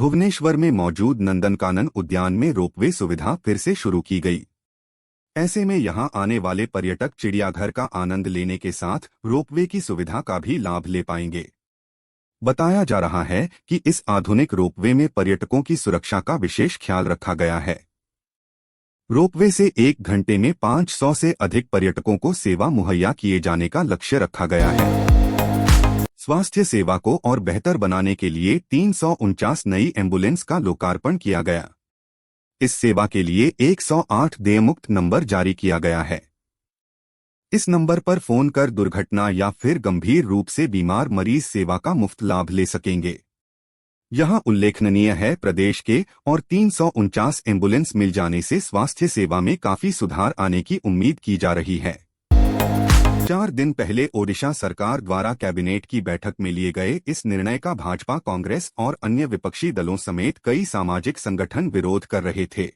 भुवनेश्वर में मौजूद नंदनकानन उद्यान में रोपवे सुविधा फिर से शुरू की गई। ऐसे में यहां आने वाले पर्यटक चिड़ियाघर का आनंद लेने के साथ रोपवे की सुविधा का भी लाभ ले पाएंगे। बताया जा रहा है कि इस आधुनिक रोपवे में पर्यटकों की सुरक्षा का विशेष ख्याल रखा गया है। रोपवे से 1 घंटे में 500 से अधिक पर्यटकों को सेवा मुहैया किए जाने का लक्ष्य रखा गया है। स्वास्थ्य सेवा को और बेहतर बनाने के लिए 349 नई एम्बुलेंस का लोकार्पण किया गया। इस सेवा के लिए 108 देयमुक्त नंबर जारी किया गया है। इस नंबर पर फोन कर दुर्घटना या फिर गंभीर रूप से बीमार मरीज सेवा का मुफ्त लाभ ले सकेंगे। यहां उल्लेखनीय है, प्रदेश के और 349 एम्बुलेंस मिल जाने से स्वास्थ्य सेवा में काफी सुधार आने की उम्मीद की जा रही है। 4 दिन पहले ओडिशा सरकार द्वारा कैबिनेट की बैठक में लिए गए इस निर्णय का भाजपा, कांग्रेस और अन्य विपक्षी दलों समेत कई सामाजिक संगठन विरोध कर रहे थे।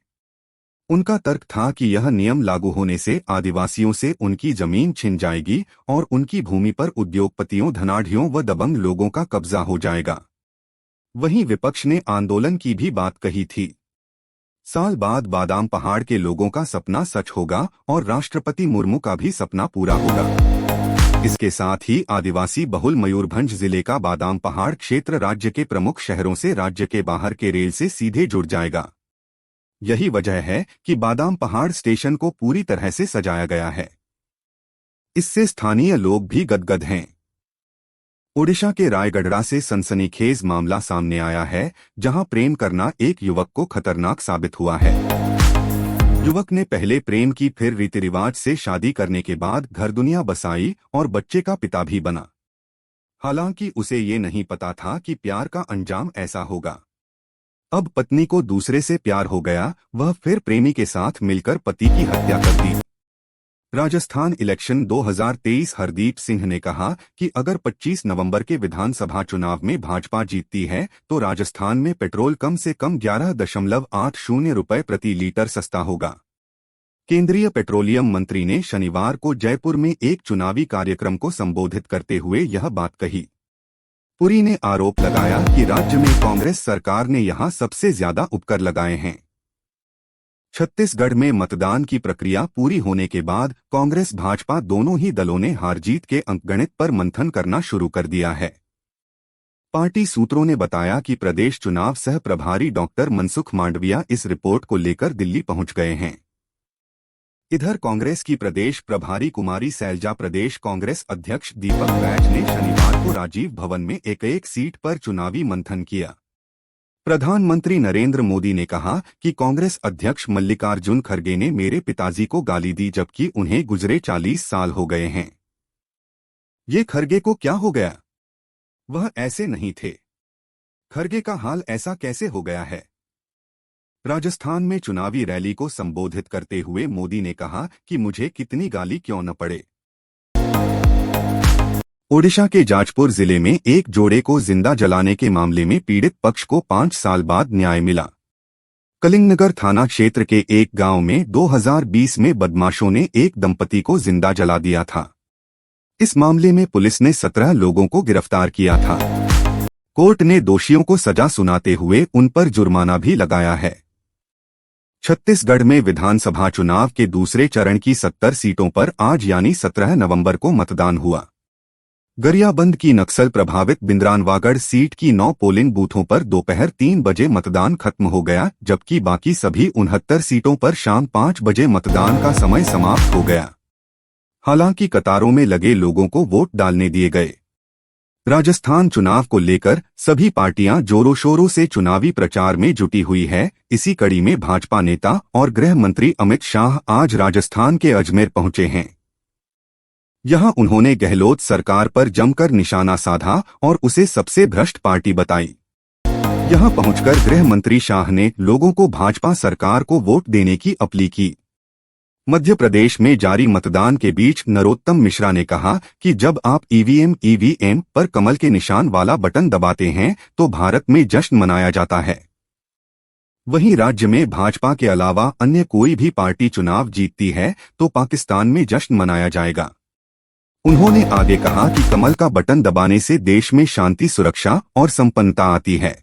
उनका तर्क था कि यह नियम लागू होने से आदिवासियों से उनकी जमीन छिन जाएगी और उनकी भूमि पर उद्योगपतियों, धनाढ्यों व दबंग लोगों का कब्जा हो जाएगा। वहीं विपक्ष ने आंदोलन की भी बात कही थी। साल बाद बादाम पहाड़ के लोगों का सपना सच होगा और राष्ट्रपति मुर्मू का भी सपना पूरा होगा। इसके साथ ही आदिवासी बहुल मयूरभंज जिले का बादाम पहाड़ क्षेत्र राज्य के प्रमुख शहरों से राज्य के बाहर के रेल से सीधे जुड़ जाएगा। यही वजह है कि बादाम पहाड़ स्टेशन को पूरी तरह से सजाया गया है। इससे स्थानीय लोग भी गदगद हैं। ओडिशा के रायगढ़ से सनसनीखेज मामला सामने आया है, जहां प्रेम करना एक युवक को खतरनाक साबित हुआ है। युवक ने पहले प्रेम की, फिर रीति रिवाज से शादी करने के बाद घर दुनिया बसाई और बच्चे का पिता भी बना। हालांकि उसे ये नहीं पता था कि प्यार का अंजाम ऐसा होगा। अब पत्नी को दूसरे से प्यार हो गया, वह फिर प्रेमी के साथ मिलकर पति की हत्या कर दी। राजस्थान इलेक्शन 2023 हरदीप सिंह ने कहा कि अगर 25 नवंबर के विधानसभा चुनाव में भाजपा जीतती है तो राजस्थान में पेट्रोल कम से कम 11.80 रुपये प्रति लीटर सस्ता होगा। केंद्रीय पेट्रोलियम मंत्री ने शनिवार को जयपुर में एक चुनावी कार्यक्रम को संबोधित करते हुए यह बात कही। पुरी ने आरोप लगाया कि राज्य में कांग्रेस सरकार ने यहां सबसे ज्यादा उपकर लगाए हैं। छत्तीसगढ़ में मतदान की प्रक्रिया पूरी होने के बाद कांग्रेस भाजपा दोनों ही दलों ने हार जीत के अंकगणित पर मंथन करना शुरू कर दिया है। पार्टी सूत्रों ने बताया कि प्रदेश चुनाव सह प्रभारी डॉक्टर मनसुख मांडविया इस रिपोर्ट को लेकर दिल्ली पहुंच गए हैं। इधर कांग्रेस की प्रदेश प्रभारी कुमारी सैलजा प्रदेश कांग्रेस अध्यक्ष दीपक बैज ने शनिवार को राजीव भवन में एक सीट पर चुनावी मंथन किया। प्रधानमंत्री नरेंद्र मोदी ने कहा कि कांग्रेस अध्यक्ष मल्लिकार्जुन खड़गे ने मेरे पिताजी को गाली दी, जबकि उन्हें गुजरे 40 साल हो गए हैं। ये खड़गे को क्या हो गया? वह ऐसे नहीं थे। खड़गे का हाल ऐसा कैसे हो गया है? राजस्थान में चुनावी रैली को संबोधित करते हुए मोदी ने कहा कि मुझे कितनी गाली क्यों न पड़े। ओडिशा के जाजपुर जिले में एक जोड़े को जिंदा जलाने के मामले में पीड़ित पक्ष को 5 साल बाद न्याय मिला। कलिंगनगर थाना क्षेत्र के एक गांव में 2020 में बदमाशों ने एक दंपति को जिंदा जला दिया था। इस मामले में पुलिस ने 17 लोगों को गिरफ्तार किया था। कोर्ट ने दोषियों को सजा सुनाते हुए उन पर जुर्माना भी लगाया है। छत्तीसगढ़ में विधानसभा चुनाव के दूसरे चरण की 70 सीटों पर आज यानी 17 नवंबर को मतदान हुआ। गरियाबंद की नक्सल प्रभावित बिंद्रानवागढ़ सीट की 9 पोलिंग बूथों पर दोपहर 3 बजे मतदान खत्म हो गया, जबकि बाकी सभी 69 सीटों पर शाम 5 बजे मतदान का समय समाप्त हो गया। हालांकि कतारों में लगे लोगों को वोट डालने दिए गए। राजस्थान चुनाव को लेकर सभी पार्टियां जोरों शोरों से चुनावी प्रचार में जुटी हुई है। इसी कड़ी में भाजपा नेता और गृह मंत्री अमित शाह आज राजस्थान के अजमेर पहुंचे हैं। यहां उन्होंने गहलोत सरकार पर जमकर निशाना साधा और उसे सबसे भ्रष्ट पार्टी बताई। यहां पहुंचकर गृह मंत्री शाह ने लोगों को भाजपा सरकार को वोट देने की अपील की। मध्य प्रदेश में जारी मतदान के बीच नरोत्तम मिश्रा ने कहा कि जब आप ईवीएम पर कमल के निशान वाला बटन दबाते हैं तो भारत में जश्न मनाया जाता है। वहीं राज्य में भाजपा के अलावा अन्य कोई भी पार्टी चुनाव जीतती है तो पाकिस्तान में जश्न मनाया जाएगा। उन्होंने आगे कहा कि कमल का बटन दबाने से देश में शांति, सुरक्षा और संपन्नता आती है।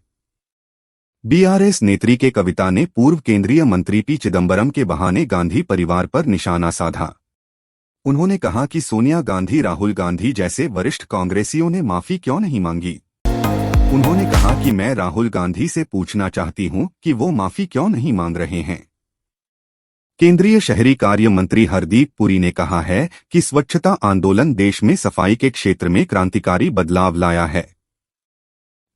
बीआरएस नेत्री के कविता ने पूर्व केंद्रीय मंत्री पी चिदंबरम के बहाने गांधी परिवार पर निशाना साधा। उन्होंने कहा कि सोनिया गांधी, राहुल गांधी जैसे वरिष्ठ कांग्रेसियों ने माफी क्यों नहीं मांगी। उन्होंने कहा कि मैं राहुल गांधी से पूछना चाहती हूं कि वो माफी क्यों नहीं मांग रहे हैं। केंद्रीय शहरी कार्य मंत्री हरदीप पुरी ने कहा है कि स्वच्छता आंदोलन देश में सफाई के क्षेत्र में क्रांतिकारी बदलाव लाया है।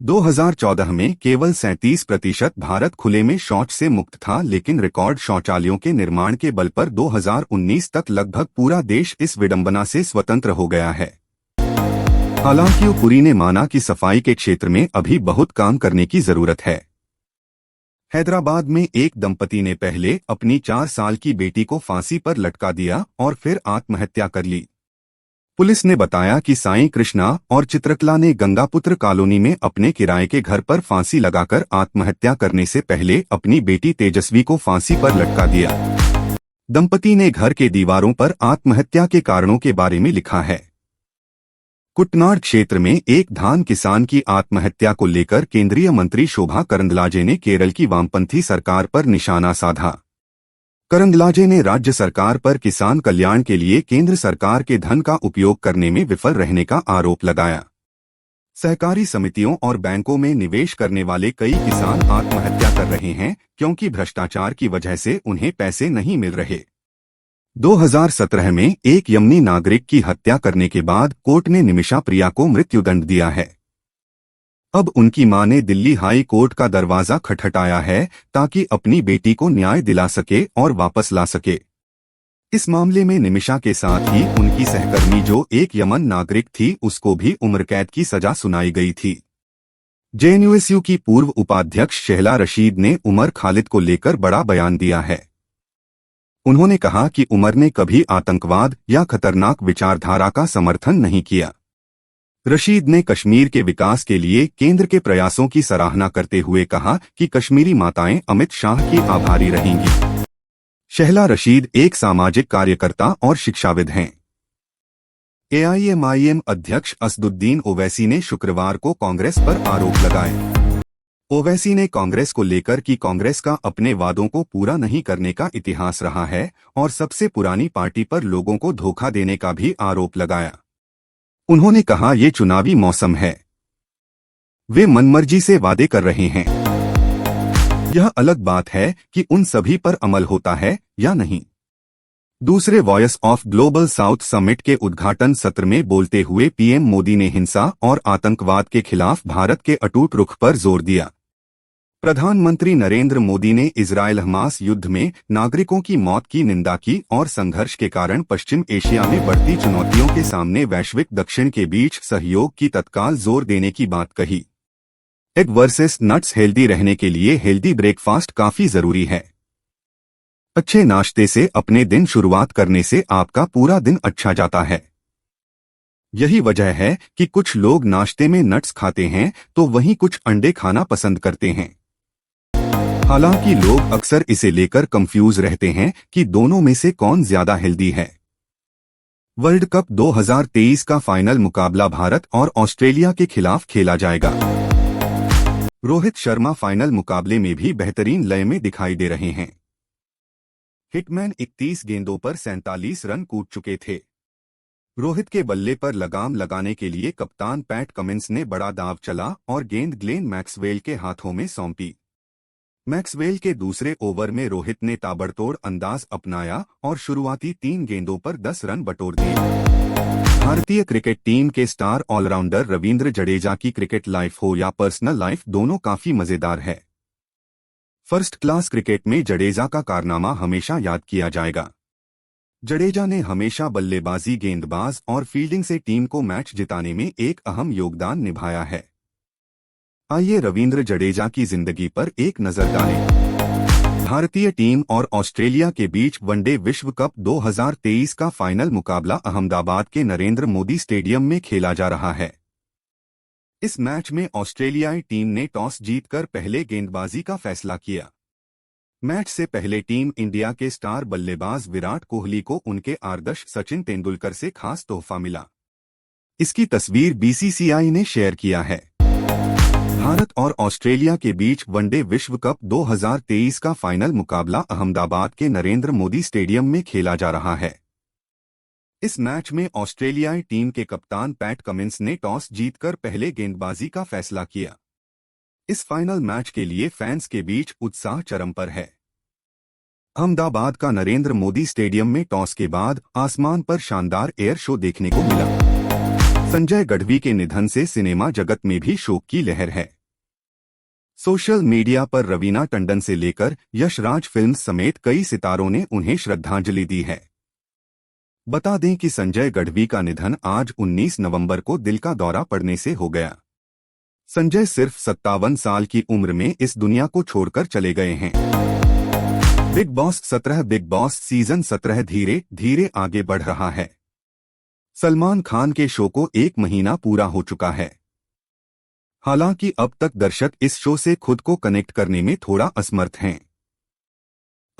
2014 में केवल 37% भारत खुले में शौच से मुक्त था, लेकिन रिकॉर्ड शौचालयों के निर्माण के बल पर 2019 तक लगभग पूरा देश इस विडंबना से स्वतंत्र हो गया है। हालांकि पुरी ने माना कि सफाई के क्षेत्र में अभी बहुत काम करने की जरूरत है। हैदराबाद में एक दंपति ने पहले अपनी 4 साल की बेटी को फांसी पर लटका दिया और फिर आत्महत्या कर ली। पुलिस ने बताया कि साईं कृष्णा और चित्रकला ने गंगापुत्र कॉलोनी में अपने किराए के घर पर फांसी लगाकर आत्महत्या करने से पहले अपनी बेटी तेजस्वी को फांसी पर लटका दिया। दंपति ने घर के दीवारों पर आत्महत्या के कारणों के बारे में लिखा है। कुटनाड़ क्षेत्र में एक धान किसान की आत्महत्या को लेकर केंद्रीय मंत्री शोभा करंदलाजे ने केरल की वामपंथी सरकार पर निशाना साधा। करंदलाजे ने राज्य सरकार पर किसान कल्याण के लिए केंद्र सरकार के धन का उपयोग करने में विफल रहने का आरोप लगाया। सहकारी समितियों और बैंकों में निवेश करने वाले कई किसान आत्महत्या कर रहे हैं क्योंकि भ्रष्टाचार की वजह से उन्हें पैसे नहीं मिल रहे। 2017 में एक यमनी नागरिक की हत्या करने के बाद कोर्ट ने निमिषा प्रिया को मृत्युदंड दिया है। अब उनकी मां ने दिल्ली हाई कोर्ट का दरवाजा खटखटाया है ताकि अपनी बेटी को न्याय दिला सके और वापस ला सके। इस मामले में निमिषा के साथ ही उनकी सहकर्मी जो एक यमन नागरिक थी, उसको भी उम्र कैद की सजा सुनाई गई थी। जेएनयूएसयू की पूर्व उपाध्यक्ष शेहला रशीद ने उमर खालिद को लेकर बड़ा बयान दिया है। उन्होंने कहा कि उमर ने कभी आतंकवाद या खतरनाक विचारधारा का समर्थन नहीं किया। रशीद ने कश्मीर के विकास के लिए केंद्र के प्रयासों की सराहना करते हुए कहा कि कश्मीरी माताएं अमित शाह की आभारी रहेंगी। शेहला रशीद एक सामाजिक कार्यकर्ता और शिक्षाविद हैं। एआईएमआईएम अध्यक्ष असदुद्दीन ओवैसी ने शुक्रवार को कांग्रेस पर आरोप लगाए। ओवैसी ने कांग्रेस को लेकर कि कांग्रेस का अपने वादों को पूरा नहीं करने का इतिहास रहा है और सबसे पुरानी पार्टी पर लोगों को धोखा देने का भी आरोप लगाया। उन्होंने कहा, ये चुनावी मौसम है, वे मनमर्जी से वादे कर रहे हैं। यह अलग बात है कि उन सभी पर अमल होता है या नहीं। दूसरे voice of global south summit के उद्घाटन सत्र में बोलते हुए पीएम मोदी ने हिंसा और आतंकवाद के खिलाफ भारत के अटूट रुख पर जोर दिया। प्रधानमंत्री नरेंद्र मोदी ने इजरायल-हमास युद्ध में नागरिकों की मौत की निंदा की और संघर्ष के कारण पश्चिम एशिया में बढ़ती चुनौतियों के सामने वैश्विक दक्षिण के बीच सहयोग की तत्काल जोर देने की बात कही। एग वर्सेस नट्स, हेल्दी रहने के लिए हेल्दी ब्रेकफास्ट काफी जरूरी है। अच्छे नाश्ते से अपने दिन शुरुआत करने से आपका पूरा दिन अच्छा जाता है। यही वजह है कि कुछ लोग नाश्ते में नट्स खाते हैं तो वहीं कुछ अंडे खाना पसंद करते हैं। हालांकि लोग अक्सर इसे लेकर कंफ्यूज रहते हैं कि दोनों में से कौन ज्यादा हेल्दी है। वर्ल्ड कप 2023 का फाइनल मुकाबला भारत और ऑस्ट्रेलिया के खिलाफ खेला जाएगा। रोहित शर्मा फाइनल मुकाबले में भी बेहतरीन लय में दिखाई दे रहे हैं। हिटमैन 31 गेंदों पर 47 रन कूट चुके थे। रोहित के बल्ले पर लगाम लगाने के लिए कप्तान पैट कमिंस ने बड़ा दांव चला और गेंद ग्लेन मैक्सवेल के हाथों में सौंपी। मैक्सवेल के दूसरे ओवर में रोहित ने ताबड़तोड़ अंदाज अपनाया और शुरुआती 3 गेंदों पर 10 रन बटोर दिए। भारतीय क्रिकेट टीम के स्टार ऑलराउंडर रवींद्र जडेजा की क्रिकेट लाइफ हो या पर्सनल लाइफ, दोनों काफी मजेदार है। फर्स्ट क्लास क्रिकेट में जडेजा का कारनामा हमेशा याद किया जाएगा। जडेजा ने हमेशा बल्लेबाजी, गेंदबाज और फील्डिंग से टीम को मैच जिताने में एक अहम योगदान निभाया है। आइए रवींद्र जडेजा की जिंदगी पर एक नजर डालें। भारतीय टीम और ऑस्ट्रेलिया के बीच वनडे विश्व कप 2023 का फाइनल मुकाबला अहमदाबाद के नरेंद्र मोदी स्टेडियम में खेला जा रहा है। इस मैच में ऑस्ट्रेलियाई टीम ने टॉस जीतकर पहले गेंदबाजी का फैसला किया। मैच से पहले टीम इंडिया के स्टार बल्लेबाज विराट कोहली को उनके आदर्श सचिन तेंदुलकर से खास तोहफा मिला। इसकी तस्वीर बीसीसीआई ने शेयर किया है। भारत और ऑस्ट्रेलिया के बीच वनडे विश्व कप 2023 का फाइनल मुकाबला अहमदाबाद के नरेंद्र मोदी स्टेडियम में खेला जा रहा है। इस मैच में ऑस्ट्रेलियाई टीम के कप्तान पैट कमिंस ने टॉस जीतकर पहले गेंदबाजी का फैसला किया। इस फाइनल मैच के लिए फैंस के बीच उत्साह चरम पर है। अहमदाबाद का नरेंद्र मोदी स्टेडियम में टॉस के बाद आसमान पर शानदार एयर शो देखने को मिला। संजय गढ़वी के निधन से सिनेमा जगत में भी शोक की लहर है। सोशल मीडिया पर रवीना टंडन से लेकर यश राज फिल्म्स समेत कई सितारों ने उन्हें श्रद्धांजलि दी है। बता दें कि संजय गढ़वी का निधन आज 19 नवंबर को दिल का दौरा पड़ने से हो गया। संजय सिर्फ 57 साल की उम्र में इस दुनिया को छोड़कर चले गए हैं। Big boss 17 big boss season 17 धीरे धीरे आगे बढ़ रहा है। सलमान खान के शो को 1 महीना पूरा हो चुका है। हालांकि अब तक दर्शक इस शो से खुद को कनेक्ट करने में थोड़ा असमर्थ हैं।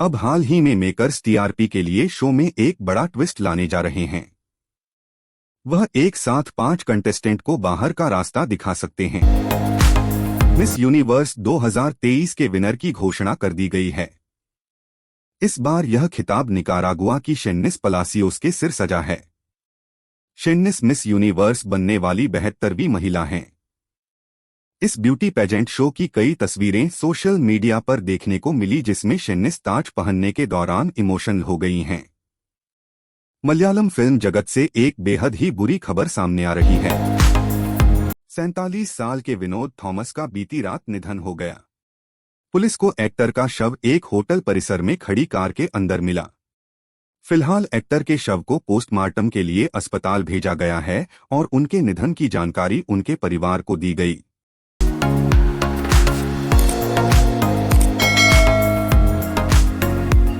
अब हाल ही में मेकर्स टीआरपी के लिए शो में एक बड़ा ट्विस्ट लाने जा रहे हैं। वह एक साथ 5 कंटेस्टेंट को बाहर का रास्ता दिखा सकते हैं। मिस यूनिवर्स 2023 के विनर की घोषणा कर दी गई है। इस बार यह खिताब निकारागुआ की शेन्निस पलासियोस के सिर सजा है। शेन्निस मिस यूनिवर्स बनने वाली 72वीं महिला हैं। इस ब्यूटी पेजेंट शो की कई तस्वीरें सोशल मीडिया पर देखने को मिली, जिसमें शेन्निस ताज पहनने के दौरान इमोशनल हो गई हैं। मलयालम फिल्म जगत से एक बेहद ही बुरी खबर सामने आ रही है। 47 साल के विनोद थॉमस का बीती रात निधन हो गया। पुलिस को एक्टर का शव एक होटल परिसर में खड़ी कार के अंदर मिला। फिलहाल एक्टर के शव को पोस्टमार्टम के लिए अस्पताल भेजा गया है और उनके निधन की जानकारी उनके परिवार को दी गई।